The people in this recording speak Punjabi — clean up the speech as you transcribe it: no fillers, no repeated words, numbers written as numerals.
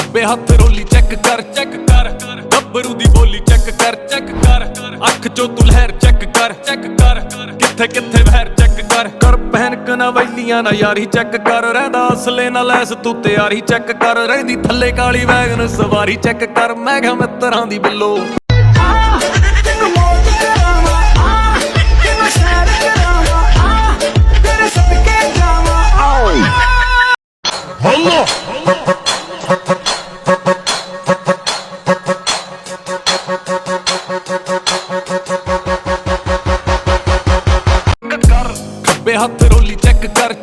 ਖੱਬੇ ਹੱਥ ਰੋਲੀ ਚੈੱਕ ਕਰ ਗੱਭਰੂ ਦੀ ਬੋਲੀ ਚੈੱਕ ਕਰ ਅੱਖ ਚੋਂ ਤੂੰ ਲਹਿਰ ਚੈੱਕ ਕਰ ਕਿੱਥੇ ਕਿੱਥੇ ਵਹਿਰ ਚੈੱਕ ਕਰ ਪਹਿਨ ਕਨਵੈਲੀਆਂ ਨਾ ਯਾਰੀ ਚੈੱਕ ਕਰ ਰਹਿੰਦਾ ਅਸਲੇ ਨਾਲ ਲੈਸ ਤੂੰ ਤਿਆਰੀ ਚੈੱਕ ਕਰ ਰਹਿੰਦੀ ਥੱਲੇ ਕਾਲੀ ਵੈਗਨ ਸਵਾਰੀ ਚੈੱਕ ਕਰ ਮੈਂ ਕਿਹਾ ਮਿੱਤਰਾਂ ਦੀ ਬਿੱਲੋ ਖੱਬੇ ਹੱਥ ਰੋਲੀ ਚੈੱਕ ਕਰ